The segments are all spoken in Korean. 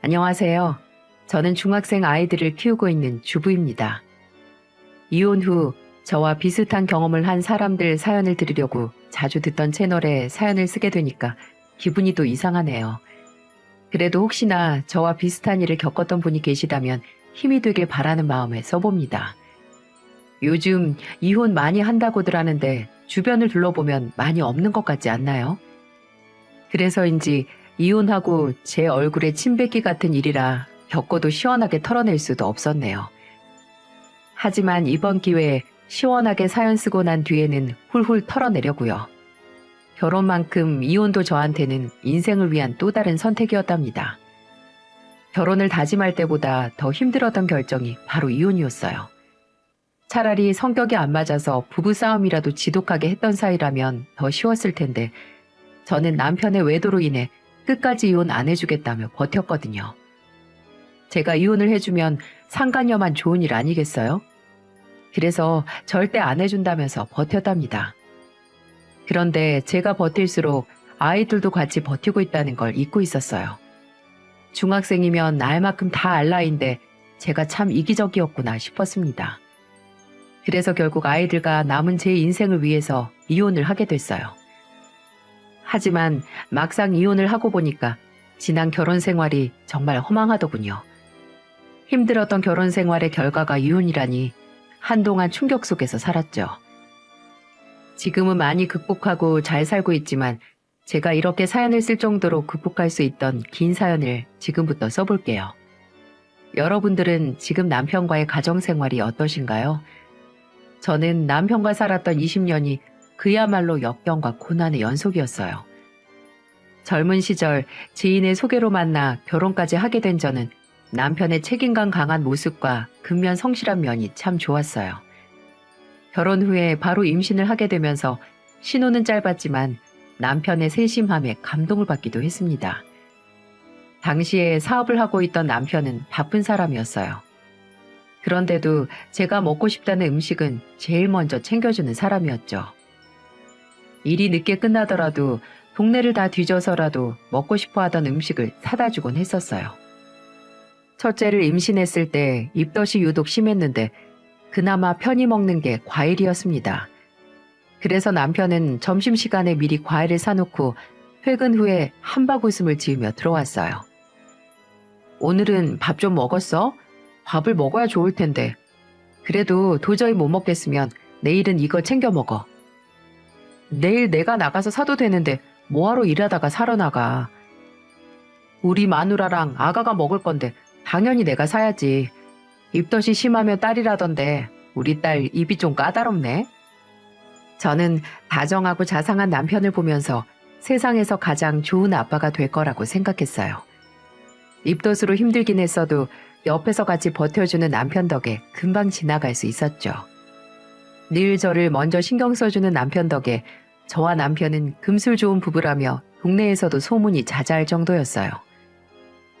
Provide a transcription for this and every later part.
안녕하세요. 저는 중학생 아이들을 키우고 있는 주부입니다. 이혼 후 저와 비슷한 경험을 한 사람들 사연을 들으려고 자주 듣던 채널에 사연을 쓰게 되니까 기분이 또 이상하네요. 그래도 혹시나 저와 비슷한 일을 겪었던 분이 계시다면 힘이 되길 바라는 마음에 써봅니다. 요즘 이혼 많이 한다고들 하는데 주변을 둘러보면 많이 없는 것 같지 않나요? 그래서인지 이혼하고 제 얼굴에 침 뱉기 같은 일이라 겪어도 시원하게 털어낼 수도 없었네요. 하지만 이번 기회에 시원하게 사연 쓰고 난 뒤에는 훌훌 털어내려고요. 결혼만큼 이혼도 저한테는 인생을 위한 또 다른 선택이었답니다. 결혼을 다짐할 때보다 더 힘들었던 결정이 바로 이혼이었어요. 차라리 성격이 안 맞아서 부부싸움이라도 지독하게 했던 사이라면 더 쉬웠을 텐데 저는 남편의 외도로 인해 끝까지 이혼 안 해주겠다며 버텼거든요. 제가 이혼을 해주면 상간녀만 좋은 일 아니겠어요? 그래서 절대 안 해준다면서 버텼답니다. 그런데 제가 버틸수록 아이들도 같이 버티고 있다는 걸 잊고 있었어요. 중학생이면 알만큼 다 알 나이인데 제가 참 이기적이었구나 싶었습니다. 그래서 결국 아이들과 남은 제 인생을 위해서 이혼을 하게 됐어요. 하지만 막상 이혼을 하고 보니까 지난 결혼 생활이 정말 허망하더군요. 힘들었던 결혼 생활의 결과가 이혼이라니 한동안 충격 속에서 살았죠. 지금은 많이 극복하고 잘 살고 있지만 제가 이렇게 사연을 쓸 정도로 극복할 수 있던 긴 사연을 지금부터 써볼게요. 여러분들은 지금 남편과의 가정 생활이 어떠신가요? 저는 남편과 살았던 20년이 그야말로 역경과 고난의 연속이었어요. 젊은 시절 지인의 소개로 만나 결혼까지 하게 된 저는 남편의 책임감 강한 모습과 근면 성실한 면이 참 좋았어요. 결혼 후에 바로 임신을 하게 되면서 신혼은 짧았지만 남편의 세심함에 감동을 받기도 했습니다. 당시에 사업을 하고 있던 남편은 바쁜 사람이었어요. 그런데도 제가 먹고 싶다는 음식은 제일 먼저 챙겨주는 사람이었죠. 일이 늦게 끝나더라도 동네를 다 뒤져서라도 먹고 싶어 하던 음식을 사다 주곤 했었어요. 첫째를 임신했을 때 입덧이 유독 심했는데 그나마 편히 먹는 게 과일이었습니다. 그래서 남편은 점심시간에 미리 과일을 사놓고 퇴근 후에 한바구음을 지으며 들어왔어요. 오늘은 밥 좀 먹었어? 밥을 먹어야 좋을 텐데. 그래도 도저히 못 먹겠으면 내일은 이거 챙겨 먹어. 내일 내가 나가서 사도 되는데 뭐하러 일하다가 사러 나가. 우리 마누라랑 아가가 먹을 건데 당연히 내가 사야지. 입덧이 심하면 딸이라던데 우리 딸 입이 좀 까다롭네. 저는 다정하고 자상한 남편을 보면서 세상에서 가장 좋은 아빠가 될 거라고 생각했어요. 입덧으로 힘들긴 했어도 옆에서 같이 버텨주는 남편 덕에 금방 지나갈 수 있었죠. 늘 저를 먼저 신경 써주는 남편 덕에 저와 남편은 금술 좋은 부부라며 동네에서도 소문이 자자할 정도였어요.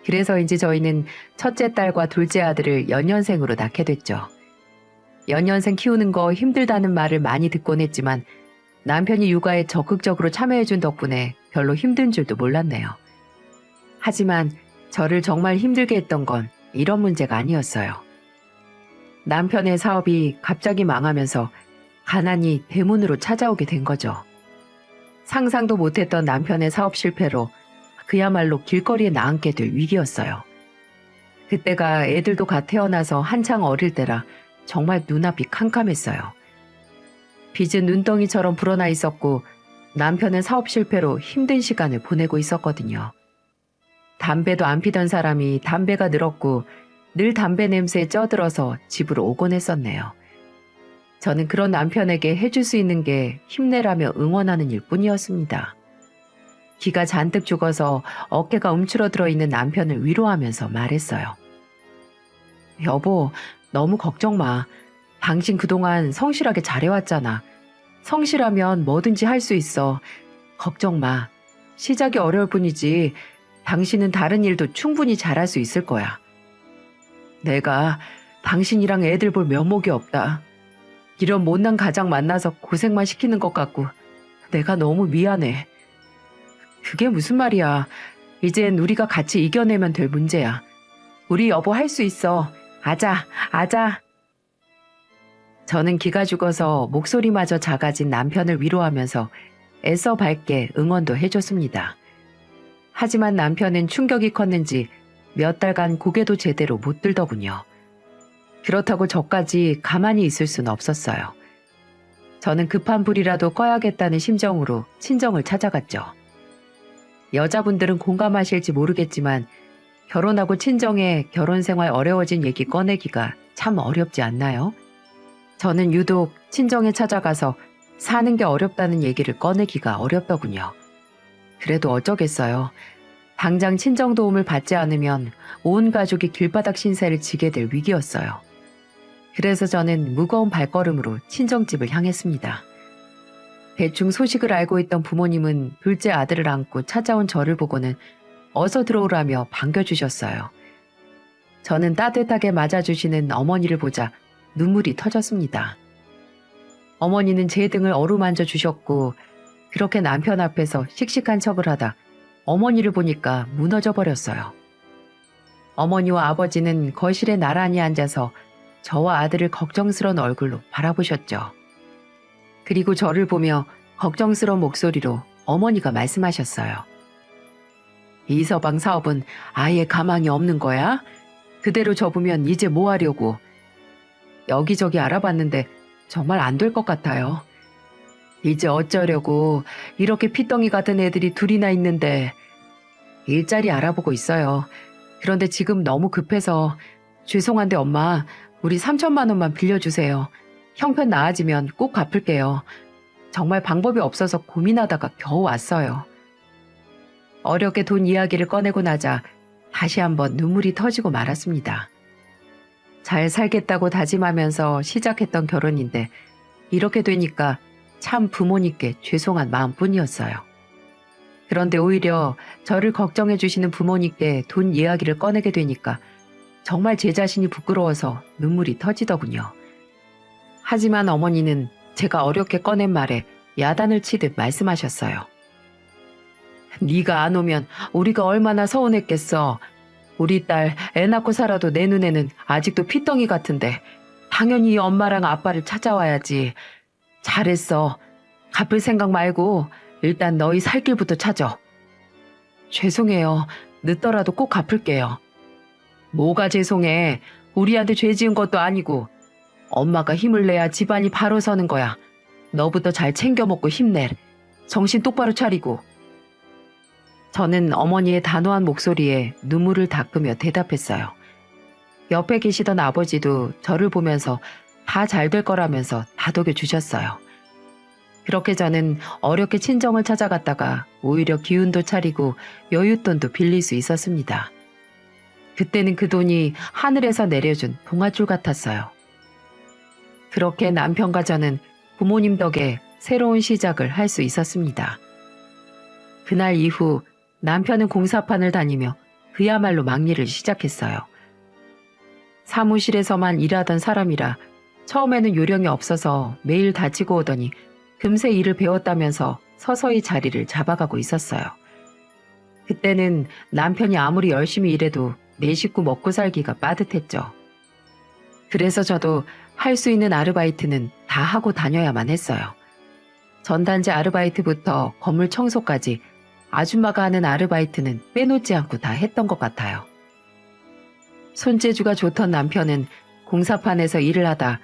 그래서인지 저희는 첫째 딸과 둘째 아들을 연년생으로 낳게 됐죠. 연년생 키우는 거 힘들다는 말을 많이 듣곤 했지만 남편이 육아에 적극적으로 참여해준 덕분에 별로 힘든 줄도 몰랐네요. 하지만 저를 정말 힘들게 했던 건 이런 문제가 아니었어요. 남편의 사업이 갑자기 망하면서 가난이 대문으로 찾아오게 된 거죠. 상상도 못했던 남편의 사업 실패로 그야말로 길거리에 나앉게 될 위기였어요. 그때가 애들도 갓 태어나서 한창 어릴 때라 정말 눈앞이 캄캄했어요. 빚은 눈덩이처럼 불어나 있었고 남편은 사업 실패로 힘든 시간을 보내고 있었거든요. 담배도 안 피던 사람이 담배가 늘었고 늘 담배 냄새에 쪄들어서 집으로 오곤 했었네요. 저는 그런 남편에게 해줄 수 있는 게 힘내라며 응원하는 일뿐이었습니다. 기가 잔뜩 죽어서 어깨가 움츠러들어 있는 남편을 위로하면서 말했어요. 여보, 너무 걱정 마. 당신 그동안 성실하게 잘해왔잖아. 성실하면 뭐든지 할 수 있어. 걱정 마. 시작이 어려울 뿐이지 당신은 다른 일도 충분히 잘할 수 있을 거야. 내가 당신이랑 애들 볼 면목이 없다. 이런 못난 가장 만나서 고생만 시키는 것 같고 내가 너무 미안해. 그게 무슨 말이야. 이젠 우리가 같이 이겨내면 될 문제야. 우리 여보 할 수 있어. 아자, 아자. 저는 기가 죽어서 목소리마저 작아진 남편을 위로하면서 애써 밝게 응원도 해줬습니다. 하지만 남편은 충격이 컸는지 몇 달간 고개도 제대로 못 들더군요. 그렇다고 저까지 가만히 있을 순 없었어요. 저는 급한 불이라도 꺼야겠다는 심정으로 친정을 찾아갔죠. 여자분들은 공감하실지 모르겠지만 결혼하고 친정에 결혼 생활 어려워진 얘기 꺼내기가 참 어렵지 않나요? 저는 유독 친정에 찾아가서 사는 게 어렵다는 얘기를 꺼내기가 어렵더군요. 그래도 어쩌겠어요. 당장 친정 도움을 받지 않으면 온 가족이 길바닥 신세를 지게 될 위기였어요. 그래서 저는 무거운 발걸음으로 친정집을 향했습니다. 대충 소식을 알고 있던 부모님은 둘째 아들을 안고 찾아온 저를 보고는 어서 들어오라며 반겨주셨어요. 저는 따뜻하게 맞아주시는 어머니를 보자 눈물이 터졌습니다. 어머니는 제 등을 어루만져 주셨고 그렇게 남편 앞에서 씩씩한 척을 하다 어머니를 보니까 무너져 버렸어요. 어머니와 아버지는 거실에 나란히 앉아서 저와 아들을 걱정스러운 얼굴로 바라보셨죠. 그리고 저를 보며 걱정스러운 목소리로 어머니가 말씀하셨어요. 이 서방 사업은 아예 가망이 없는 거야? 그대로 접으면 이제 뭐 하려고? 여기저기 알아봤는데 정말 안 될 것 같아요. 이제 어쩌려고 이렇게 피덩이 같은 애들이 둘이나 있는데 일자리 알아보고 있어요. 그런데 지금 너무 급해서 죄송한데 엄마 우리 3천만 원만 빌려주세요. 형편 나아지면 꼭 갚을게요. 정말 방법이 없어서 고민하다가 겨우 왔어요. 어렵게 돈 이야기를 꺼내고 나자 다시 한번 눈물이 터지고 말았습니다. 잘 살겠다고 다짐하면서 시작했던 결혼인데 이렇게 되니까 참 부모님께 죄송한 마음뿐이었어요. 그런데 오히려 저를 걱정해 주시는 부모님께 돈 이야기를 꺼내게 되니까 정말 제 자신이 부끄러워서 눈물이 터지더군요. 하지만 어머니는 제가 어렵게 꺼낸 말에 야단을 치듯 말씀하셨어요. 네가 안 오면 우리가 얼마나 서운했겠어. 우리 딸 애 낳고 살아도 내 눈에는 아직도 피덩이 같은데 당연히 이 엄마랑 아빠를 찾아와야지. 잘했어. 갚을 생각 말고 일단 너희 살 길부터 찾아. 죄송해요. 늦더라도 꼭 갚을게요. 뭐가 죄송해. 우리한테 죄 지은 것도 아니고 엄마가 힘을 내야 집안이 바로 서는 거야. 너부터 잘 챙겨 먹고 힘내. 정신 똑바로 차리고. 저는 어머니의 단호한 목소리에 눈물을 닦으며 대답했어요. 옆에 계시던 아버지도 저를 보면서 다 잘 될 거라면서 다독여 주셨어요. 그렇게 저는 어렵게 친정을 찾아갔다가 오히려 기운도 차리고 여윳돈도 빌릴 수 있었습니다. 그때는 그 돈이 하늘에서 내려준 동아줄 같았어요. 그렇게 남편과 저는 부모님 덕에 새로운 시작을 할 수 있었습니다. 그날 이후 남편은 공사판을 다니며 그야말로 막일을 시작했어요. 사무실에서만 일하던 사람이라 처음에는 요령이 없어서 매일 다치고 오더니 금세 일을 배웠다면서 서서히 자리를 잡아가고 있었어요. 그때는 남편이 아무리 열심히 일해도 내 식구 먹고 살기가 빠듯했죠. 그래서 저도 할 수 있는 아르바이트는 다 하고 다녀야만 했어요. 전단지 아르바이트부터 건물 청소까지 아줌마가 하는 아르바이트는 빼놓지 않고 다 했던 것 같아요. 손재주가 좋던 남편은 공사판에서 일을 하다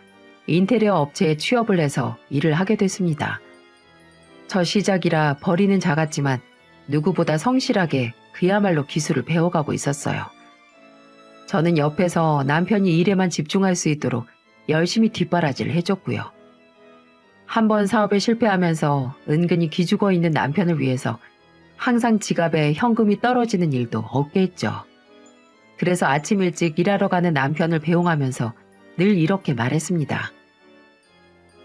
인테리어 업체에 취업을 해서 일을 하게 됐습니다. 저 시작이라 버리는 작았지만 누구보다 성실하게 그야말로 기술을 배워가고 있었어요. 저는 옆에서 남편이 일에만 집중할 수 있도록 열심히 뒷바라지를 해줬고요. 한번 사업에 실패하면서 은근히 기죽어 있는 남편을 위해서 항상 지갑에 현금이 떨어지는 일도 없게 했죠. 그래서 아침 일찍 일하러 가는 남편을 배웅하면서 늘 이렇게 말했습니다.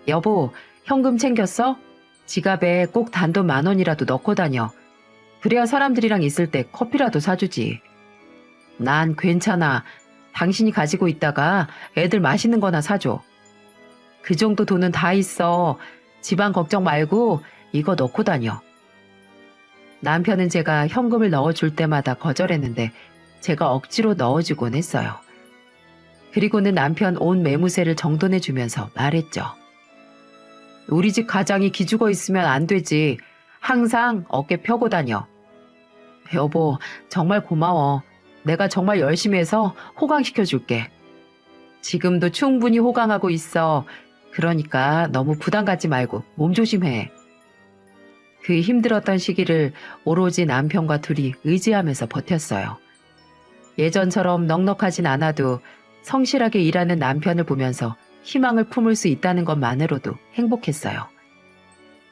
여보, 현금 챙겼어? 지갑에 꼭 단돈 10,000원이라도 넣고 다녀. 그래야 사람들이랑 있을 때 커피라도 사주지. 난 괜찮아. 당신이 가지고 있다가 애들 맛있는 거나 사줘. 그 정도 돈은 다 있어. 집안 걱정 말고 이거 넣고 다녀. 남편은 제가 현금을 넣어줄 때마다 거절했는데 제가 억지로 넣어주곤 했어요. 그리고는 남편 옷 매무새를 정돈해주면서 말했죠. 우리 집 가장이 기죽어 있으면 안 되지. 항상 어깨 펴고 다녀. 여보, 정말 고마워. 내가 정말 열심히 해서 호강시켜줄게. 지금도 충분히 호강하고 있어. 그러니까 너무 부담 갖지 말고 몸 조심해. 그 힘들었던 시기를 오로지 남편과 둘이 의지하면서 버텼어요. 예전처럼 넉넉하진 않아도 성실하게 일하는 남편을 보면서 희망을 품을 수 있다는 것만으로도 행복했어요.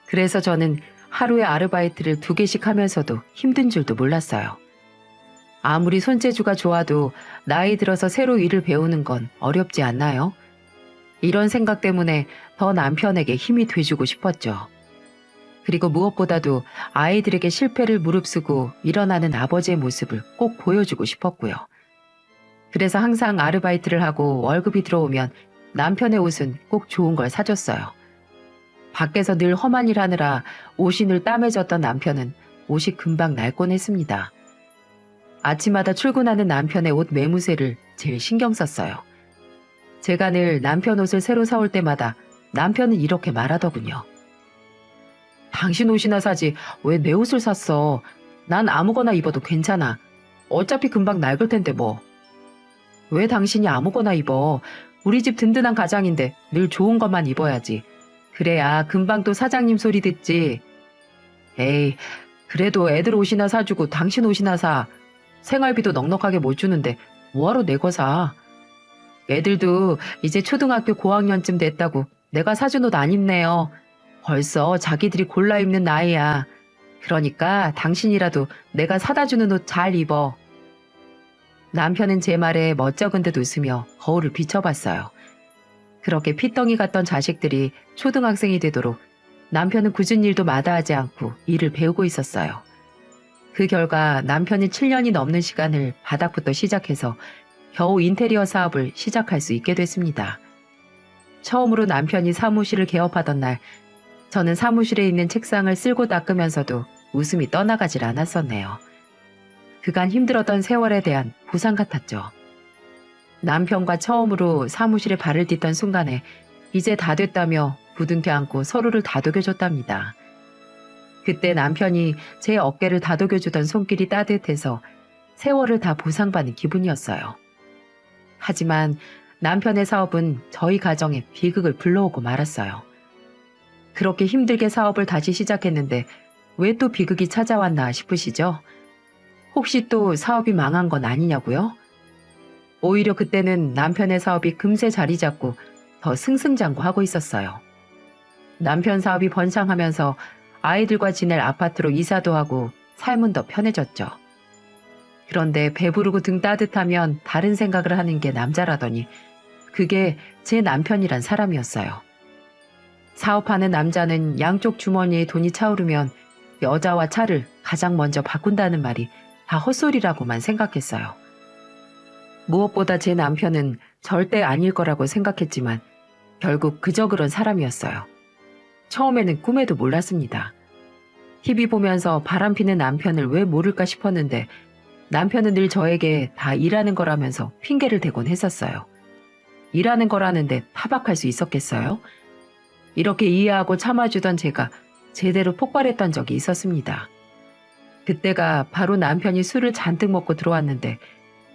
그래서 저는 하루에 아르바이트를 2개씩 하면서도 힘든 줄도 몰랐어요. 아무리 손재주가 좋아도 나이 들어서 새로 일을 배우는 건 어렵지 않나요? 이런 생각 때문에 더 남편에게 힘이 돼주고 싶었죠. 그리고 무엇보다도 아이들에게 실패를 무릅쓰고 일어나는 아버지의 모습을 꼭 보여주고 싶었고요. 그래서 항상 아르바이트를 하고 월급이 들어오면 남편의 옷은 꼭 좋은 걸 사줬어요. 밖에서 늘 험한 일 하느라 옷이 늘 땀에 젖던 남편은 옷이 금방 낡곤 했습니다. 아침마다 출근하는 남편의 옷 매무새를 제일 신경 썼어요. 제가 늘 남편 옷을 새로 사올 때마다 남편은 이렇게 말하더군요. 당신 옷이나 사지 왜 내 옷을 샀어? 난 아무거나 입어도 괜찮아. 어차피 금방 낡을 텐데 뭐. 왜 당신이 아무거나 입어? 우리 집 든든한 가장인데 늘 좋은 것만 입어야지. 그래야 금방 또 사장님 소리 듣지. 에이, 그래도 애들 옷이나 사주고 당신 옷이나 사. 생활비도 넉넉하게 못 주는데 뭐하러 내 거 사. 애들도 이제 초등학교 고학년쯤 됐다고 내가 사준 옷 안 입네요. 벌써 자기들이 골라 입는 나이야. 그러니까 당신이라도 내가 사다 주는 옷 잘 입어. 남편은 제 말에 멋쩍은 듯 웃으며 거울을 비춰봤어요. 그렇게 피덩이 같던 자식들이 초등학생이 되도록 남편은 굳은 일도 마다하지 않고 일을 배우고 있었어요. 그 결과 남편이 7년이 넘는 시간을 바닥부터 시작해서 겨우 인테리어 사업을 시작할 수 있게 됐습니다. 처음으로 남편이 사무실을 개업하던 날, 저는 사무실에 있는 책상을 쓸고 닦으면서도 웃음이 떠나가질 않았었네요. 그간 힘들었던 세월에 대한 보상 같았죠. 남편과 처음으로 사무실에 발을 딛던 순간에 이제 다 됐다며 부둥켜 안고 서로를 다독여줬답니다. 그때 남편이 제 어깨를 다독여주던 손길이 따뜻해서 세월을 다 보상받는 기분이었어요. 하지만 남편의 사업은 저희 가정에 비극을 불러오고 말았어요. 그렇게 힘들게 사업을 다시 시작했는데 왜 또 비극이 찾아왔나 싶으시죠? 혹시 또 사업이 망한 건 아니냐고요? 오히려 그때는 남편의 사업이 금세 자리 잡고 더 승승장구하고 있었어요. 남편 사업이 번창하면서 아이들과 지낼 아파트로 이사도 하고 삶은 더 편해졌죠. 그런데 배부르고 등 따뜻하면 다른 생각을 하는 게 남자라더니 그게 제 남편이란 사람이었어요. 사업하는 남자는 양쪽 주머니에 돈이 차오르면 여자와 차를 가장 먼저 바꾼다는 말이 다 헛소리라고만 생각했어요. 무엇보다 제 남편은 절대 아닐 거라고 생각했지만 결국 그저 그런 사람이었어요. 처음에는 꿈에도 몰랐습니다. TV 보면서 바람피는 남편을 왜 모를까 싶었는데 남편은 늘 저에게 다 일하는 거라면서 핑계를 대곤 했었어요. 일하는 거라는데 타박할 수 있었겠어요? 이렇게 이해하고 참아주던 제가 제대로 폭발했던 적이 있었습니다. 그때가 바로 남편이 술을 잔뜩 먹고 들어왔는데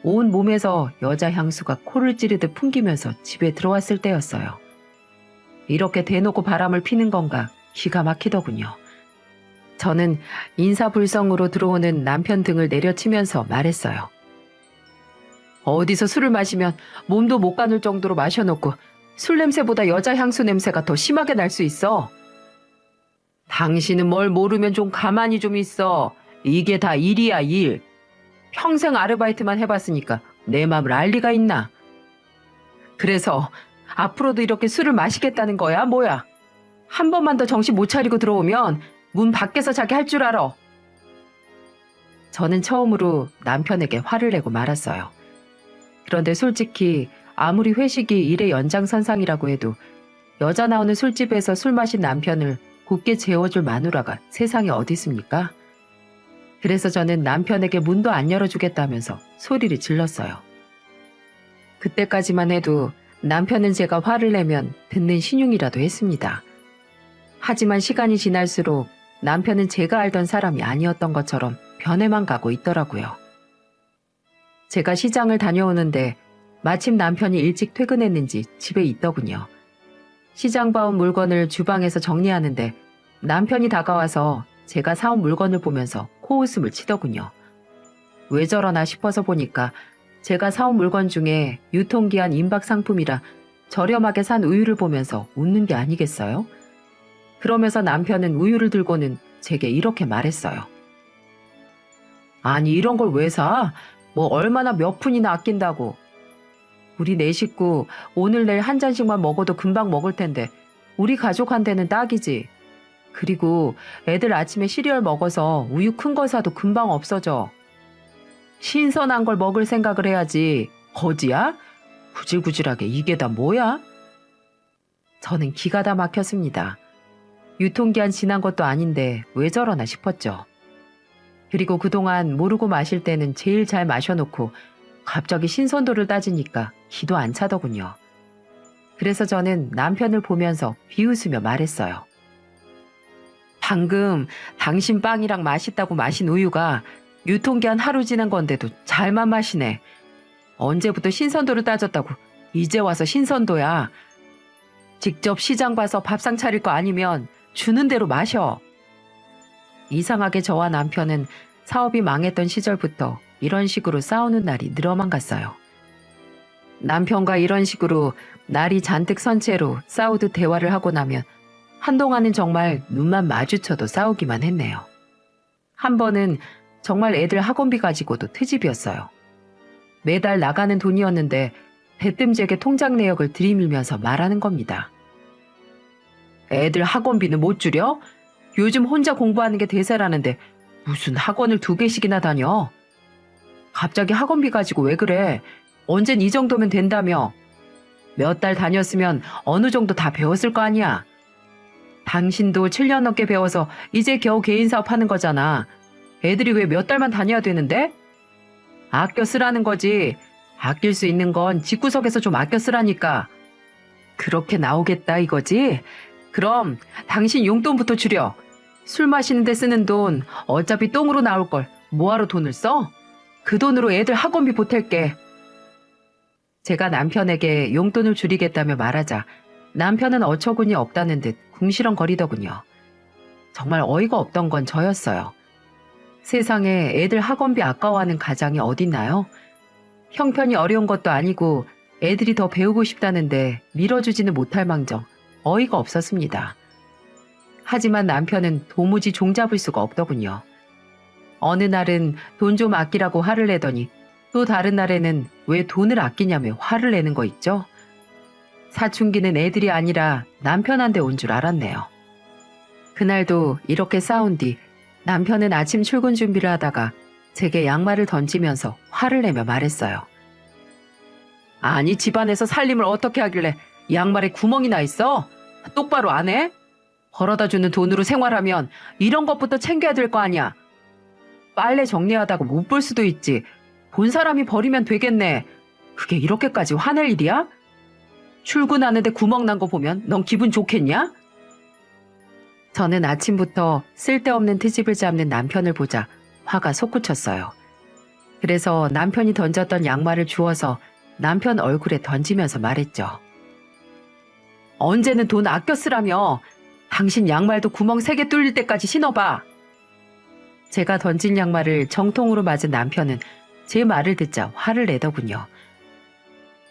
온 몸에서 여자 향수가 코를 찌르듯 풍기면서 집에 들어왔을 때였어요. 이렇게 대놓고 바람을 피는 건가 기가 막히더군요. 저는 인사불성으로 들어오는 남편 등을 내려치면서 말했어요. 어디서 술을 마시면 몸도 못 가눌 정도로 마셔놓고 술 냄새보다 여자 향수 냄새가 더 심하게 날 수 있어. 당신은 뭘 모르면 좀 가만히 좀 있어. 이게 다 일이야, 일. 평생 아르바이트만 해봤으니까 내 맘을 알 리가 있나. 그래서 앞으로도 이렇게 술을 마시겠다는 거야, 뭐야. 한 번만 더 정신 못 차리고 들어오면 문 밖에서 자기 할 줄 알아. 저는 처음으로 남편에게 화를 내고 말았어요. 그런데 솔직히 아무리 회식이 일의 연장선상이라고 해도 여자 나오는 술집에서 술 마신 남편을 곱게 재워줄 마누라가 세상에 어디 있습니까? 그래서 저는 남편에게 문도 안 열어주겠다면서 소리를 질렀어요. 그때까지만 해도 남편은 제가 화를 내면 듣는 신용이라도 했습니다. 하지만 시간이 지날수록 남편은 제가 알던 사람이 아니었던 것처럼 변해만 가고 있더라고요. 제가 시장을 다녀오는데 마침 남편이 일찍 퇴근했는지 집에 있더군요. 시장 봐온 물건을 주방에서 정리하는데 남편이 다가와서 제가 사온 물건을 보면서 코웃음을 치더군요. 왜 저러나 싶어서 보니까 제가 사온 물건 중에 유통기한 임박 상품이라 저렴하게 산 우유를 보면서 웃는 게 아니겠어요? 그러면서 남편은 우유를 들고는 제게 이렇게 말했어요. 아니 이런 걸 왜 사? 뭐 얼마나 몇 푼이나 아낀다고. 우리 네 식구 오늘 내일 한 잔씩만 먹어도 금방 먹을 텐데 우리 가족한테는 딱이지. 그리고 애들 아침에 시리얼 먹어서 우유 큰 거 사도 금방 없어져. 신선한 걸 먹을 생각을 해야지. 거지야? 구질구질하게 이게 다 뭐야? 저는 기가 다 막혔습니다. 유통기한 지난 것도 아닌데 왜 저러나 싶었죠. 그리고 그동안 모르고 마실 때는 제일 잘 마셔놓고 갑자기 신선도를 따지니까 기도 안 차더군요. 그래서 저는 남편을 보면서 비웃으며 말했어요. 방금 당신 빵이랑 맛있다고 마신 우유가 유통기한 하루 지난 건데도 잘만 마시네. 언제부터 신선도를 따졌다고 이제 와서 신선도야. 직접 시장 봐서 밥상 차릴 거 아니면 주는 대로 마셔. 이상하게 저와 남편은 사업이 망했던 시절부터 이런 식으로 싸우는 날이 늘어만 갔어요. 남편과 이런 식으로 날이 잔뜩 선 채로 싸우듯 대화를 하고 나면 한동안은 정말 눈만 마주쳐도 싸우기만 했네요. 한 번은 정말 애들 학원비 가지고도 트집이었어요. 매달 나가는 돈이었는데 대뜸 제게 통장 내역을 들이밀면서 말하는 겁니다. 애들 학원비는 못 줄여? 요즘 혼자 공부하는 게 대세라는데 무슨 학원을 2개씩이나 다녀? 갑자기 학원비 가지고 왜 그래? 언젠 이 정도면 된다며. 몇 달 다녔으면 어느 정도 다 배웠을 거 아니야. 당신도 7년 넘게 배워서 이제 겨우 개인 사업하는 거잖아. 애들이 왜 몇 달만 다녀야 되는데? 아껴 쓰라는 거지. 아낄 수 있는 건 집구석에서 좀 아껴 쓰라니까. 그렇게 나오겠다 이거지? 그럼 당신 용돈부터 줄여. 술 마시는 데 쓰는 돈 어차피 똥으로 나올 걸 뭐하러 돈을 써? 그 돈으로 애들 학원비 보탤게. 제가 남편에게 용돈을 줄이겠다며 말하자 남편은 어처구니 없다는 듯 궁시렁거리더군요. 정말 어이가 없던 건 저였어요. 세상에 애들 학원비 아까워하는 가장이 어딨나요? 형편이 어려운 것도 아니고 애들이 더 배우고 싶다는데 밀어주지는 못할 망정 어이가 없었습니다. 하지만 남편은 도무지 종잡을 수가 없더군요. 어느 날은 돈 좀 아끼라고 화를 내더니 또 다른 날에는 왜 돈을 아끼냐며 화를 내는 거 있죠? 사춘기는 애들이 아니라 남편한테 온 줄 알았네요. 그날도 이렇게 싸운 뒤 남편은 아침 출근 준비를 하다가 제게 양말을 던지면서 화를 내며 말했어요. 아니 집안에서 살림을 어떻게 하길래 양말에 구멍이 나 있어? 똑바로 안 해? 벌어다 주는 돈으로 생활하면 이런 것부터 챙겨야 될 거 아니야. 빨래 정리하다가 못 볼 수도 있지. 본 사람이 버리면 되겠네. 그게 이렇게까지 화낼 일이야? 출근하는데 구멍 난 거 보면 넌 기분 좋겠냐? 저는 아침부터 쓸데없는 트집을 잡는 남편을 보자 화가 솟구쳤어요. 그래서 남편이 던졌던 양말을 주워서 남편 얼굴에 던지면서 말했죠. 언제는 돈 아껴 쓰라며. 당신 양말도 구멍 3개 뚫릴 때까지 신어봐. 제가 던진 양말을 정통으로 맞은 남편은 제 말을 듣자 화를 내더군요.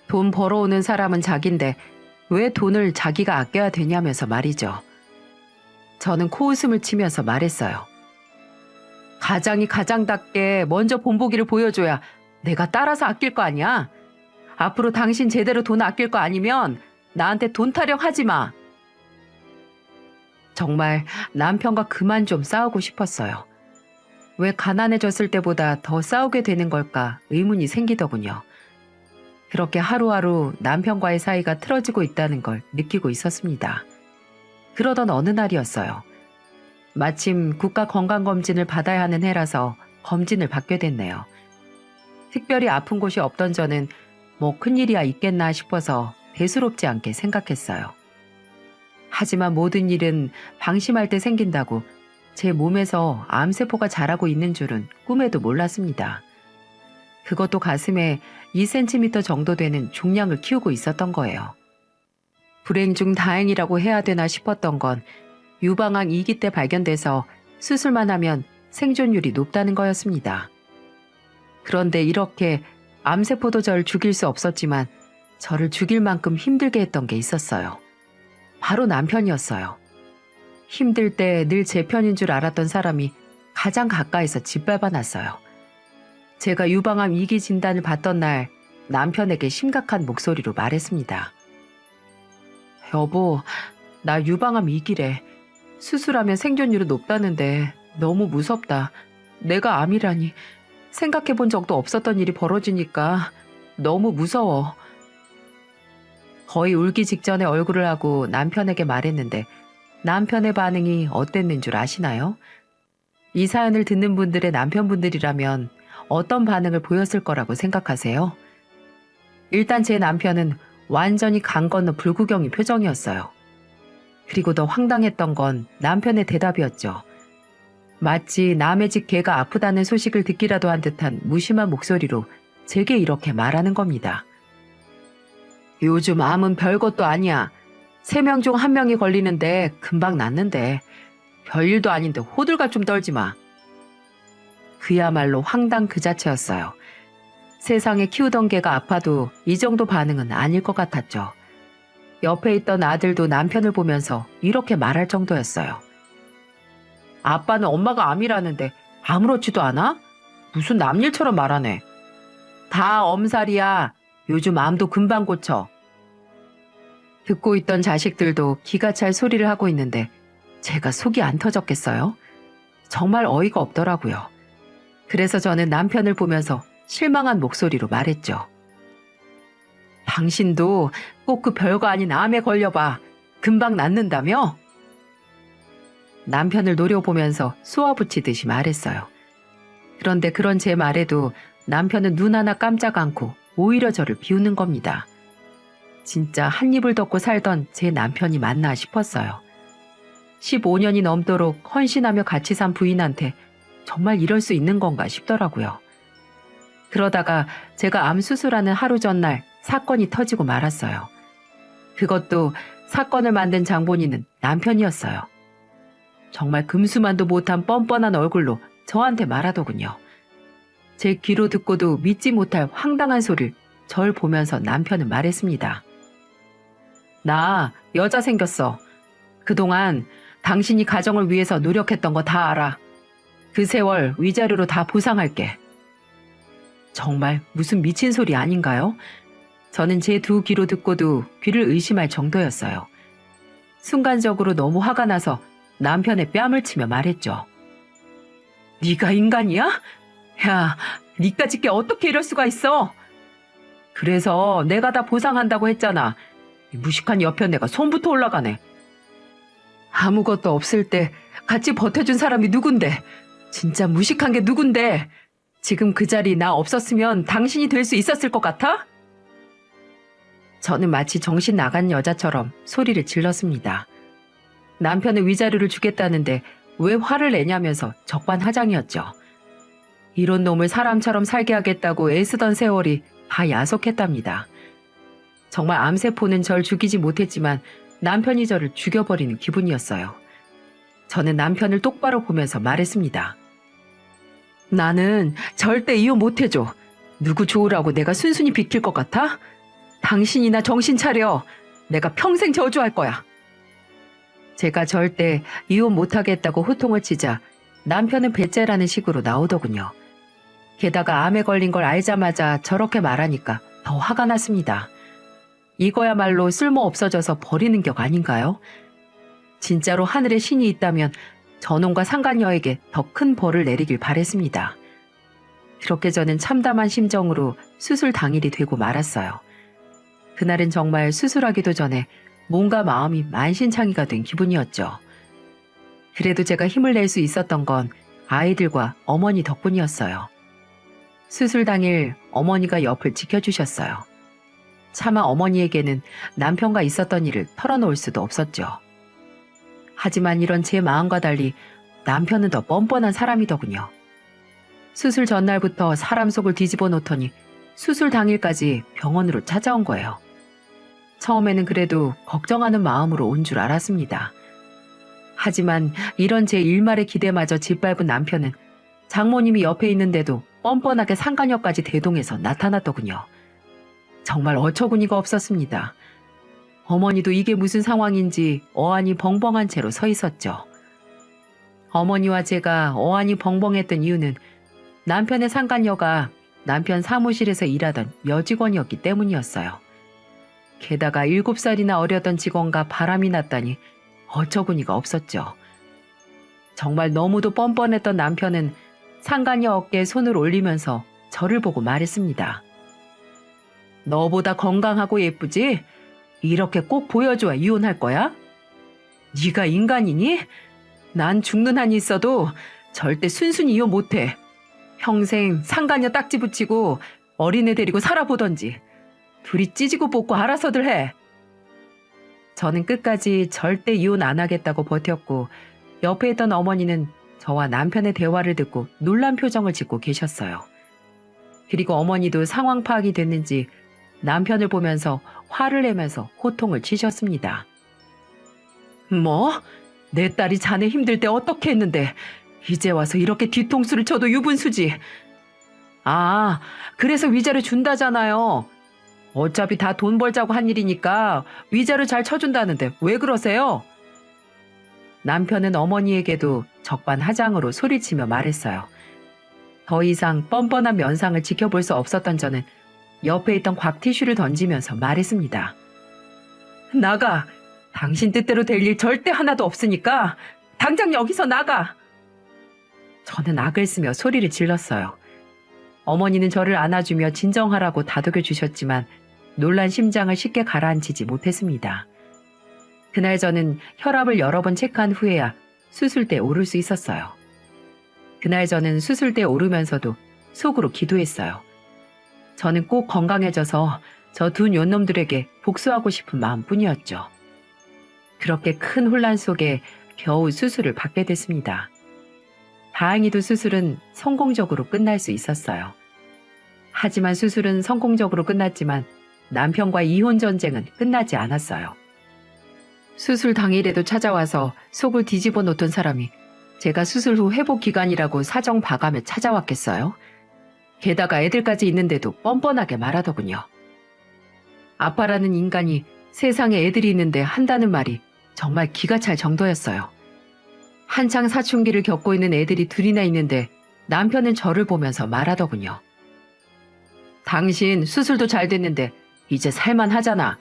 돈 벌어오는 사람은 자기인데 왜 돈을 자기가 아껴야 되냐면서 말이죠. 저는 코웃음을 치면서 말했어요. 가장이 가장답게 먼저 본보기를 보여줘야 내가 따라서 아낄 거 아니야. 앞으로 당신 제대로 돈 아낄 거 아니면 나한테 돈 타령 하지 마. 정말 남편과 그만 좀 싸우고 싶었어요. 왜 가난해졌을 때보다 더 싸우게 되는 걸까 의문이 생기더군요. 그렇게 하루하루 남편과의 사이가 틀어지고 있다는 걸 느끼고 있었습니다. 그러던 어느 날이었어요. 마침 국가 건강검진을 받아야 하는 해라서 검진을 받게 됐네요. 특별히 아픈 곳이 없던 저는 뭐 큰일이야 있겠나 싶어서 대수롭지 않게 생각했어요. 하지만 모든 일은 방심할 때 생긴다고 제 몸에서 암세포가 자라고 있는 줄은 꿈에도 몰랐습니다. 그것도 가슴에 2cm 정도 되는 종양을 키우고 있었던 거예요. 불행 중 다행이라고 해야 되나 싶었던 건 유방암 2기 때 발견돼서 수술만 하면 생존율이 높다는 거였습니다. 그런데 이렇게 암세포도 저를 죽일 수 없었지만 저를 죽일 만큼 힘들게 했던 게 있었어요. 바로 남편이었어요. 힘들 때 늘 제 편인 줄 알았던 사람이 가장 가까이서 짓밟아 놨어요. 제가 유방암 2기 진단을 받던 날 남편에게 심각한 목소리로 말했습니다. 여보, 나 유방암 2기래. 수술하면 생존율이 높다는데 너무 무섭다. 내가 암이라니. 생각해 본 적도 없었던 일이 벌어지니까 너무 무서워. 거의 울기 직전에 얼굴을 하고 남편에게 말했는데 남편의 반응이 어땠는 줄 아시나요? 이 사연을 듣는 분들의 남편분들이라면 어떤 반응을 보였을 거라고 생각하세요? 일단 제 남편은 완전히 강 건너 불구경이 표정이었어요. 그리고 더 황당했던 건 남편의 대답이었죠. 마치 남의 집 개가 아프다는 소식을 듣기라도 한 듯한 무심한 목소리로 제게 이렇게 말하는 겁니다. 요즘 암은 별것도 아니야. 3명 중 1명이 걸리는데 금방 낫는데 별일도 아닌데 호들갑 좀 떨지 마. 그야말로 황당 그 자체였어요. 세상에 키우던 개가 아파도 이 정도 반응은 아닐 것 같았죠. 옆에 있던 아들도 남편을 보면서 이렇게 말할 정도였어요. 아빠는 엄마가 암이라는데 아무렇지도 않아? 무슨 남일처럼 말하네. 다 엄살이야. 요즘 암도 금방 고쳐. 듣고 있던 자식들도 기가 찰 소리를 하고 있는데 제가 속이 안 터졌겠어요? 정말 어이가 없더라고요. 그래서 저는 남편을 보면서 실망한 목소리로 말했죠. 당신도 꼭 그 별거 아닌 암에 걸려봐. 금방 낫는다며? 남편을 노려보면서 쏘아붙이듯이 말했어요. 그런데 그런 제 말에도 남편은 눈 하나 깜짝 않고 오히려 저를 비웃는 겁니다. 진짜 한 입을 덮고 살던 제 남편이 맞나 싶었어요. 15년이 넘도록 헌신하며 같이 산 부인한테 정말 이럴 수 있는 건가 싶더라고요. 그러다가 제가 암 수술하는 하루 전날 사건이 터지고 말았어요. 그것도 사건을 만든 장본인은 남편이었어요. 정말 금수만도 못한 뻔뻔한 얼굴로 저한테 말하더군요. 제 귀로 듣고도 믿지 못할 황당한 소리를 절 보면서 남편은 말했습니다. 나 여자 생겼어. 그동안 당신이 가정을 위해서 노력했던 거 다 알아. 그 세월 위자료로 다 보상할게. 정말 무슨 미친 소리 아닌가요? 저는 제 2 귀로 듣고도 귀를 의심할 정도였어요. 순간적으로 너무 화가 나서 남편의 뺨을 치며 말했죠. 네가 인간이야? 야, 니까짓 게 어떻게 이럴 수가 있어? 그래서 내가 다 보상한다고 했잖아. 이 무식한 여편네가 손부터 올라가네. 아무것도 없을 때 같이 버텨준 사람이 누군데? 진짜 무식한 게 누군데? 지금 그 자리 나 없었으면 당신이 될 수 있었을 것 같아? 저는 마치 정신 나간 여자처럼 소리를 질렀습니다. 남편은 위자료를 주겠다는데 왜 화를 내냐면서 적반하장이었죠. 이런 놈을 사람처럼 살게 하겠다고 애쓰던 세월이 다 야속했답니다. 정말 암세포는 절 죽이지 못했지만 남편이 저를 죽여버리는 기분이었어요. 저는 남편을 똑바로 보면서 말했습니다. 나는 절대 이혼 못해줘. 누구 좋으라고 내가 순순히 비킬 것 같아? 당신이나 정신 차려. 내가 평생 저주할 거야. 제가 절대 이혼 못하겠다고 호통을 치자 남편은 배째라는 식으로 나오더군요. 게다가 암에 걸린 걸 알자마자 저렇게 말하니까 더 화가 났습니다. 이거야말로 쓸모 없어져서 버리는 격 아닌가요? 진짜로 하늘에 신이 있다면 저놈과 상간녀에게 더 큰 벌을 내리길 바랬습니다. 그렇게 저는 참담한 심정으로 수술 당일이 되고 말았어요. 그날은 정말 수술하기도 전에 몸과 마음이 만신창이가 된 기분이었죠. 그래도 제가 힘을 낼 수 있었던 건 아이들과 어머니 덕분이었어요. 수술 당일 어머니가 옆을 지켜주셨어요. 차마 어머니에게는 남편과 있었던 일을 털어놓을 수도 없었죠. 하지만 이런 제 마음과 달리 남편은 더 뻔뻔한 사람이더군요. 수술 전날부터 사람 속을 뒤집어 놓더니 수술 당일까지 병원으로 찾아온 거예요. 처음에는 그래도 걱정하는 마음으로 온 줄 알았습니다. 하지만 이런 제 일말의 기대마저 짓밟은 남편은 장모님이 옆에 있는데도 뻔뻔하게 상간녀까지 대동해서 나타났더군요. 정말 어처구니가 없었습니다. 어머니도 이게 무슨 상황인지 어안이 벙벙한 채로 서 있었죠. 어머니와 제가 어안이 벙벙했던 이유는 남편의 상간녀가 남편 사무실에서 일하던 여직원이었기 때문이었어요. 게다가 7살이나 어렸던 직원과 바람이 났다니 어처구니가 없었죠. 정말 너무도 뻔뻔했던 남편은 상간녀 어깨에 손을 올리면서 저를 보고 말했습니다. 너보다 건강하고 예쁘지? 이렇게 꼭 보여줘야 이혼할 거야? 네가 인간이니? 난 죽는 한이 있어도 절대 순순히 이혼 못해. 평생 상간녀 딱지 붙이고 어린애 데리고 살아보던지. 둘이 찌지고 볶고 알아서들 해. 저는 끝까지 절대 이혼 안 하겠다고 버텼고 옆에 있던 어머니는 저와 남편의 대화를 듣고 놀란 표정을 짓고 계셨어요. 그리고 어머니도 상황 파악이 됐는지 남편을 보면서 화를 내면서 호통을 치셨습니다. 뭐? 내 딸이 자네 힘들 때 어떻게 했는데 이제 와서 이렇게 뒤통수를 쳐도 유분수지. 아, 그래서 위자료 준다잖아요. 어차피 다 돈 벌자고 한 일이니까 위자료 잘 쳐준다는데 왜 그러세요? 남편은 어머니에게도 적반하장으로 소리치며 말했어요. 더 이상 뻔뻔한 면상을 지켜볼 수 없었던 저는 옆에 있던 곽티슈를 던지면서 말했습니다. 나가! 당신 뜻대로 될 일 절대 하나도 없으니까 당장 여기서 나가! 저는 악을 쓰며 소리를 질렀어요. 어머니는 저를 안아주며 진정하라고 다독여 주셨지만 놀란 심장을 쉽게 가라앉히지 못했습니다. 그날 저는 혈압을 여러 번 체크한 후에야 수술대에 오를 수 있었어요. 그날 저는 수술대에 오르면서도 속으로 기도했어요. 저는 꼭 건강해져서 저 두 년놈들에게 복수하고 싶은 마음뿐이었죠. 그렇게 큰 혼란 속에 겨우 수술을 받게 됐습니다. 다행히도 수술은 성공적으로 끝날 수 있었어요. 하지만 수술은 성공적으로 끝났지만 남편과의 이혼 전쟁은 끝나지 않았어요. 수술 당일에도 찾아와서 속을 뒤집어 놓던 사람이 제가 수술 후 회복 기간이라고 사정 봐가며 찾아왔겠어요? 게다가 애들까지 있는데도 뻔뻔하게 말하더군요. 아빠라는 인간이 세상에 애들이 있는데 한다는 말이 정말 기가 찰 정도였어요. 한창 사춘기를 겪고 있는 애들이 둘이나 있는데 남편은 저를 보면서 말하더군요. 당신 수술도 잘 됐는데 이제 살만하잖아.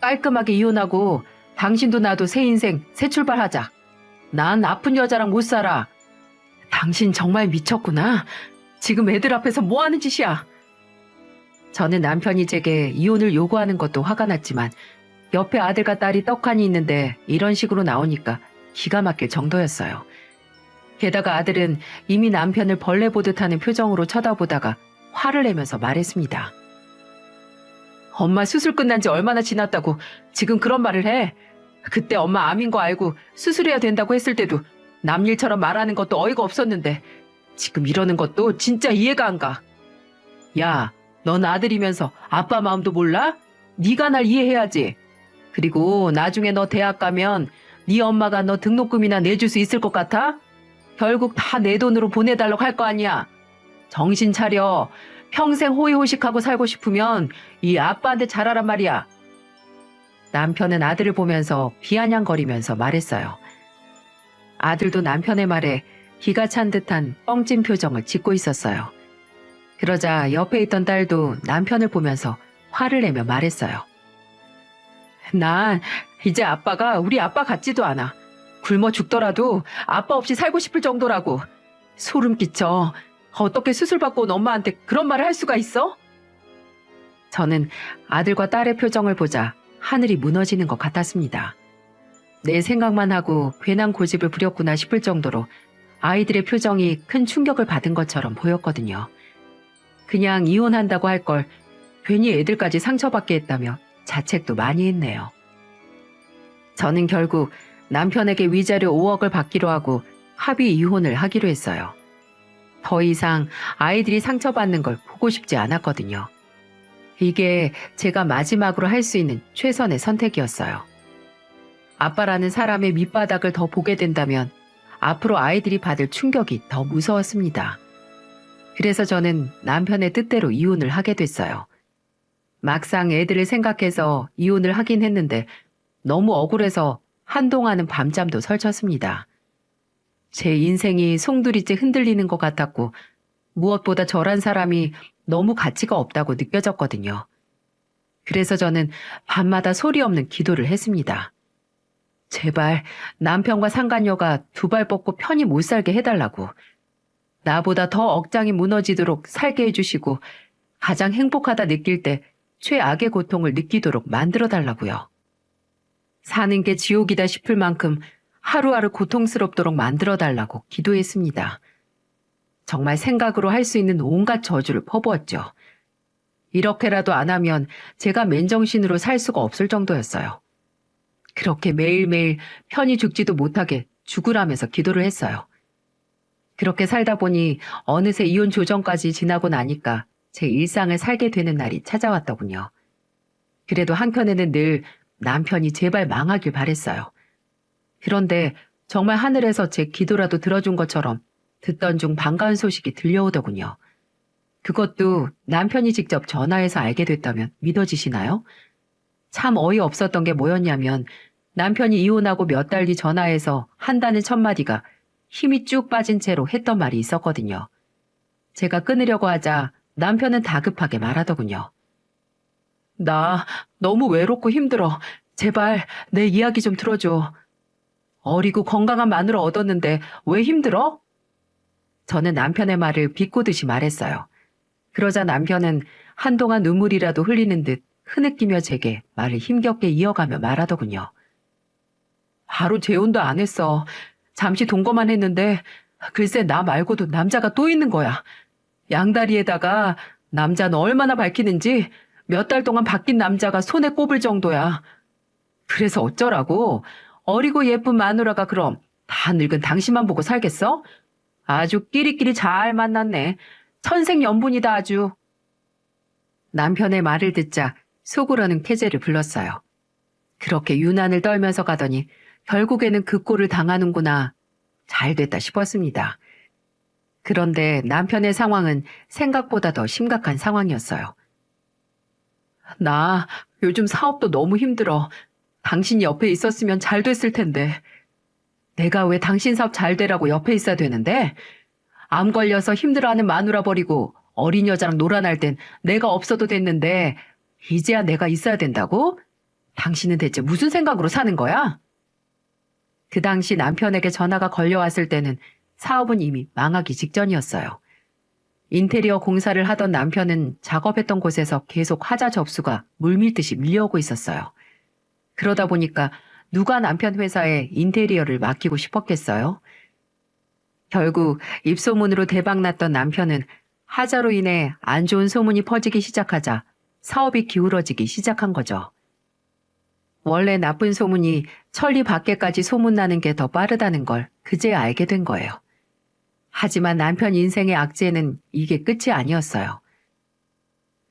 깔끔하게 이혼하고 당신도 나도 새 인생 새 출발하자. 난 아픈 여자랑 못 살아. 당신 정말 미쳤구나. 지금 애들 앞에서 뭐 하는 짓이야. 저는 남편이 제게 이혼을 요구하는 것도 화가 났지만 옆에 아들과 딸이 떡하니 있는데 이런 식으로 나오니까 기가 막힐 정도였어요. 게다가 아들은 이미 남편을 벌레 보듯 하는 표정으로 쳐다보다가 화를 내면서 말했습니다. 엄마 수술 끝난 지 얼마나 지났다고 지금 그런 말을 해. 그때 엄마 암인 거 알고 수술해야 된다고 했을 때도 남일처럼 말하는 것도 어이가 없었는데 지금 이러는 것도 진짜 이해가 안 가. 야, 넌 아들이면서 아빠 마음도 몰라? 네가 날 이해해야지. 그리고 나중에 너 대학 가면 네 엄마가 너 등록금이나 내줄 수 있을 것 같아? 결국 다 내 돈으로 보내달라고 할 거 아니야. 정신 차려. 평생 호의호식하고 살고 싶으면 이 아빠한테 잘하란 말이야. 남편은 아들을 보면서 비아냥거리면서 말했어요. 아들도 남편의 말에 기가 찬 듯한 뻥찐 표정을 짓고 있었어요. 그러자 옆에 있던 딸도 남편을 보면서 화를 내며 말했어요. 난 이제 아빠가 우리 아빠 같지도 않아. 굶어 죽더라도 아빠 없이 살고 싶을 정도라고. 소름 끼쳐. 어떻게 수술받고 온 엄마한테 그런 말을 할 수가 있어? 저는 아들과 딸의 표정을 보자 하늘이 무너지는 것 같았습니다. 내 생각만 하고 괜한 고집을 부렸구나 싶을 정도로 아이들의 표정이 큰 충격을 받은 것처럼 보였거든요. 그냥 이혼한다고 할 걸 괜히 애들까지 상처받게 했다며 자책도 많이 했네요. 저는 결국 남편에게 위자료 5억을 받기로 하고 합의 이혼을 하기로 했어요. 더 이상 아이들이 상처받는 걸 보고 싶지 않았거든요. 이게 제가 마지막으로 할 수 있는 최선의 선택이었어요. 아빠라는 사람의 밑바닥을 더 보게 된다면 앞으로 아이들이 받을 충격이 더 무서웠습니다. 그래서 저는 남편의 뜻대로 이혼을 하게 됐어요. 막상 애들을 생각해서 이혼을 하긴 했는데 너무 억울해서 한동안은 밤잠도 설쳤습니다. 제 인생이 송두리째 흔들리는 것 같았고 무엇보다 저란 사람이 너무 가치가 없다고 느껴졌거든요. 그래서 저는 밤마다 소리 없는 기도를 했습니다. 제발 남편과 상간녀가 두 발 뻗고 편히 못 살게 해달라고. 나보다 더 억장이 무너지도록 살게 해주시고 가장 행복하다 느낄 때 최악의 고통을 느끼도록 만들어달라고요. 사는 게 지옥이다 싶을 만큼 하루하루 고통스럽도록 만들어달라고 기도했습니다. 정말 생각으로 할 수 있는 온갖 저주를 퍼부었죠. 이렇게라도 안 하면 제가 맨정신으로 살 수가 없을 정도였어요. 그렇게 매일매일 편히 죽지도 못하게 죽으라면서 기도를 했어요. 그렇게 살다 보니 어느새 이혼 조정까지 지나고 나니까 제 일상을 살게 되는 날이 찾아왔더군요. 그래도 한켠에는 늘 남편이 제발 망하길 바랬어요. 그런데 정말 하늘에서 제 기도라도 들어준 것처럼 듣던 중 반가운 소식이 들려오더군요. 그것도 남편이 직접 전화해서 알게 됐다면 믿어지시나요? 참 어이없었던 게 뭐였냐면 남편이 이혼하고 몇 달 뒤 전화해서 한다는 첫마디가 힘이 쭉 빠진 채로 했던 말이 있었거든요. 제가 끊으려고 하자 남편은 다급하게 말하더군요. 나 너무 외롭고 힘들어. 제발 내 이야기 좀 들어줘. 어리고 건강한 마누라 얻었는데 왜 힘들어? 저는 남편의 말을 비꼬듯이 말했어요. 그러자 남편은 한동안 눈물이라도 흘리는 듯 흐느끼며 제게 말을 힘겹게 이어가며 말하더군요. 바로 재혼도 안 했어. 잠시 동거만 했는데 글쎄 나 말고도 남자가 또 있는 거야. 양다리에다가 남자는 얼마나 밝히는지 몇 달 동안 바뀐 남자가 손에 꼽을 정도야. 그래서 어쩌라고? 어리고 예쁜 마누라가 그럼 다 늙은 당신만 보고 살겠어? 아주 끼리끼리 잘 만났네. 천생연분이다 아주. 남편의 말을 듣자 속으로는 태제를 불렀어요. 그렇게 유난을 떨면서 가더니 결국에는 그 꼴을 당하는구나. 잘 됐다 싶었습니다. 그런데 남편의 상황은 생각보다 더 심각한 상황이었어요. 나 요즘 사업도 너무 힘들어. 당신이 옆에 있었으면 잘 됐을 텐데. 내가 왜 당신 사업 잘 되라고 옆에 있어야 되는데? 암 걸려서 힘들어하는 마누라 버리고 어린 여자랑 놀아날 땐 내가 없어도 됐는데 이제야 내가 있어야 된다고? 당신은 대체 무슨 생각으로 사는 거야? 그 당시 남편에게 전화가 걸려왔을 때는 사업은 이미 망하기 직전이었어요. 인테리어 공사를 하던 남편은 작업했던 곳에서 계속 하자 접수가 물밀듯이 밀려오고 있었어요. 그러다 보니까 누가 남편 회사에 인테리어를 맡기고 싶었겠어요? 결국 입소문으로 대박났던 남편은 하자로 인해 안 좋은 소문이 퍼지기 시작하자 사업이 기울어지기 시작한 거죠. 원래 나쁜 소문이 천리 밖에까지 소문나는 게 더 빠르다는 걸 그제야 알게 된 거예요. 하지만 남편 인생의 악재는 이게 끝이 아니었어요.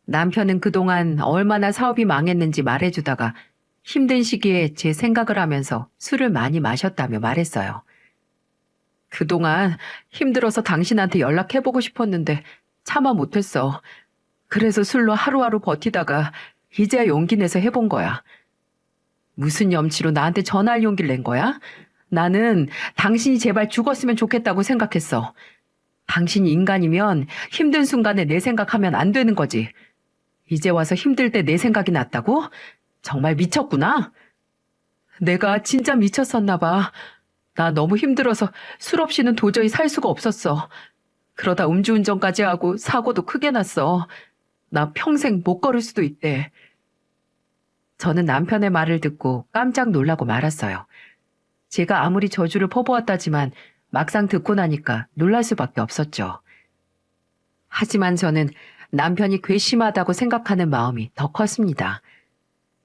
남편은 그동안 얼마나 사업이 망했는지 말해주다가 힘든 시기에 제 생각을 하면서 술을 많이 마셨다며 말했어요. 그동안 힘들어서 당신한테 연락해보고 싶었는데 차마 못했어. 그래서 술로 하루하루 버티다가 이제야 용기 내서 해본 거야. 무슨 염치로 나한테 전화할 용기를 낸 거야? 나는 당신이 제발 죽었으면 좋겠다고 생각했어. 당신이 인간이면 힘든 순간에 내 생각하면 안 되는 거지. 이제 와서 힘들 때 내 생각이 났다고? 정말 미쳤구나. 내가 진짜 미쳤었나 봐. 나 너무 힘들어서 술 없이는 도저히 살 수가 없었어. 그러다 음주운전까지 하고 사고도 크게 났어. 나 평생 못 걸을 수도 있대. 저는 남편의 말을 듣고 깜짝 놀라고 말았어요. 제가 아무리 저주를 퍼부었다지만 막상 듣고 나니까 놀랄 수밖에 없었죠. 하지만 저는 남편이 괘씸하다고 생각하는 마음이 더 컸습니다.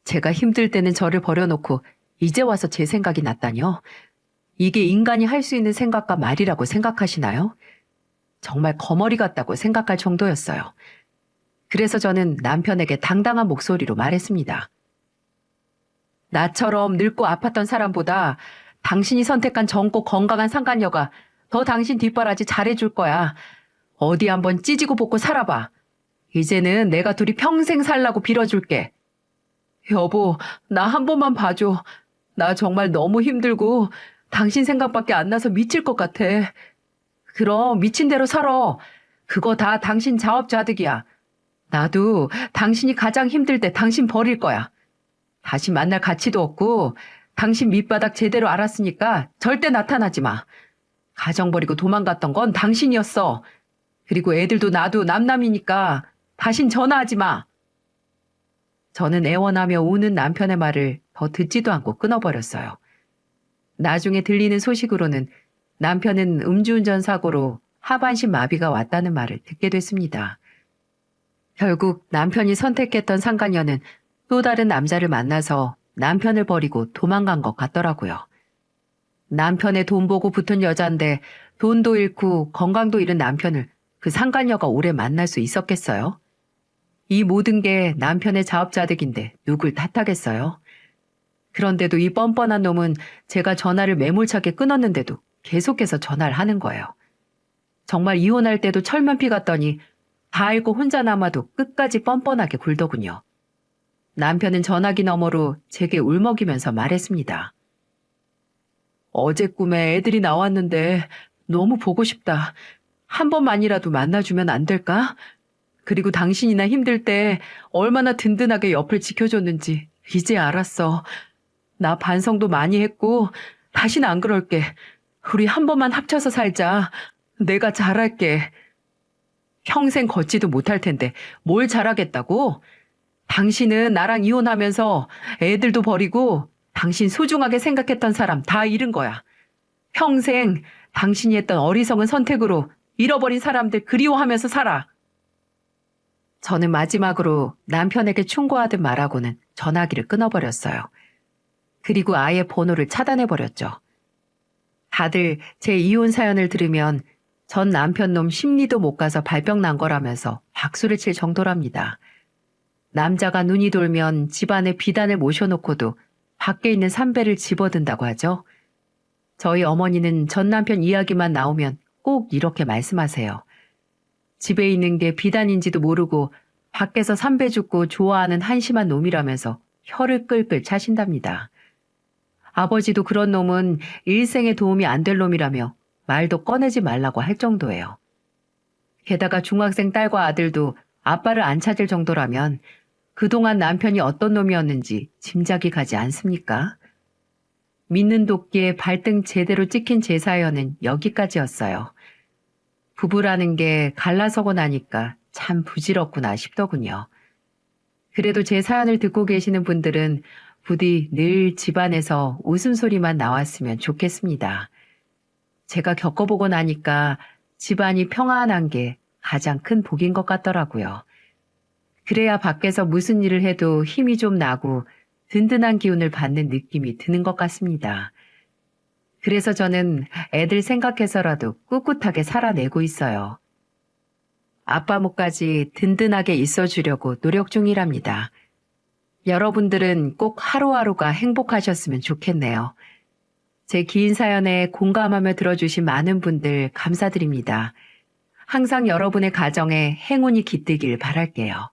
제가 힘들 때는 저를 버려놓고 이제 와서 제 생각이 났다뇨? 이게 인간이 할 수 있는 생각과 말이라고 생각하시나요? 정말 거머리 같다고 생각할 정도였어요. 그래서 저는 남편에게 당당한 목소리로 말했습니다. 나처럼 늙고 아팠던 사람보다 당신이 선택한 젊고 건강한 상간녀가 더 당신 뒷바라지 잘해줄 거야. 어디 한번 찌지고 볶고 살아봐. 이제는 내가 둘이 평생 살라고 빌어줄게. 여보, 나 한 번만 봐줘. 나 정말 너무 힘들고 당신 생각밖에 안 나서 미칠 것 같아. 그럼 미친 대로 살아. 그거 다 당신 자업자득이야. 나도 당신이 가장 힘들 때 당신 버릴 거야. 다시 만날 가치도 없고 당신 밑바닥 제대로 알았으니까 절대 나타나지 마. 가정 버리고 도망갔던 건 당신이었어. 그리고 애들도 나도 남남이니까 다신 전화하지 마. 저는 애원하며 우는 남편의 말을 더 듣지도 않고 끊어버렸어요. 나중에 들리는 소식으로는 남편은 음주운전 사고로 하반신 마비가 왔다는 말을 듣게 됐습니다. 결국 남편이 선택했던 상간녀는 또 다른 남자를 만나서 남편을 버리고 도망간 것 같더라고요. 남편의 돈 보고 붙은 여잔데 돈도 잃고 건강도 잃은 남편을 그 상간녀가 오래 만날 수 있었겠어요? 이 모든 게 남편의 자업자득인데 누굴 탓하겠어요? 그런데도 이 뻔뻔한 놈은 제가 전화를 매몰차게 끊었는데도 계속해서 전화를 하는 거예요. 정말 이혼할 때도 철면피 같더니 다 알고 혼자 남아도 끝까지 뻔뻔하게 굴더군요. 남편은 전화기 너머로 제게 울먹이면서 말했습니다. 어제 꿈에 애들이 나왔는데 너무 보고 싶다. 한 번만이라도 만나주면 안 될까? 그리고 당신이나 힘들 때 얼마나 든든하게 옆을 지켜줬는지 이제 알았어. 나 반성도 많이 했고 다시는 안 그럴게. 우리 한 번만 합쳐서 살자. 내가 잘할게. 평생 걷지도 못할 텐데 뭘 잘하겠다고? 당신은 나랑 이혼하면서 애들도 버리고 당신 소중하게 생각했던 사람 다 잃은 거야. 평생 당신이 했던 어리석은 선택으로 잃어버린 사람들 그리워하면서 살아. 저는 마지막으로 남편에게 충고하듯 말하고는 전화기를 끊어버렸어요. 그리고 아예 번호를 차단해버렸죠. 다들 제 이혼 사연을 들으면 전 남편 놈 심리도 못 가서 발병 난 거라면서 박수를 칠 정도랍니다. 남자가 눈이 돌면 집안에 비단을 모셔놓고도 밖에 있는 삼배를 집어든다고 하죠. 저희 어머니는 전 남편 이야기만 나오면 꼭 이렇게 말씀하세요. 집에 있는 게 비단인지도 모르고 밖에서 삼배 죽고 좋아하는 한심한 놈이라면서 혀를 끌끌 차신답니다. 아버지도 그런 놈은 일생에 도움이 안 될 놈이라며 말도 꺼내지 말라고 할 정도예요. 게다가 중학생 딸과 아들도 아빠를 안 찾을 정도라면 그동안 남편이 어떤 놈이었는지 짐작이 가지 않습니까? 믿는 도끼에 발등 제대로 찍힌 제 사연은 여기까지였어요. 부부라는 게 갈라서고 나니까 참 부질없구나 싶더군요. 그래도 제 사연을 듣고 계시는 분들은 부디 늘 집안에서 웃음소리만 나왔으면 좋겠습니다. 제가 겪어보고 나니까 집안이 평안한 게 가장 큰 복인 것 같더라고요. 그래야 밖에서 무슨 일을 해도 힘이 좀 나고 든든한 기운을 받는 느낌이 드는 것 같습니다. 그래서 저는 애들 생각해서라도 꿋꿋하게 살아내고 있어요. 아빠 몫까지 든든하게 있어주려고 노력 중이랍니다. 여러분들은 꼭 하루하루가 행복하셨으면 좋겠네요. 제 긴 사연에 공감하며 들어주신 많은 분들 감사드립니다. 항상 여러분의 가정에 행운이 깃들길 바랄게요.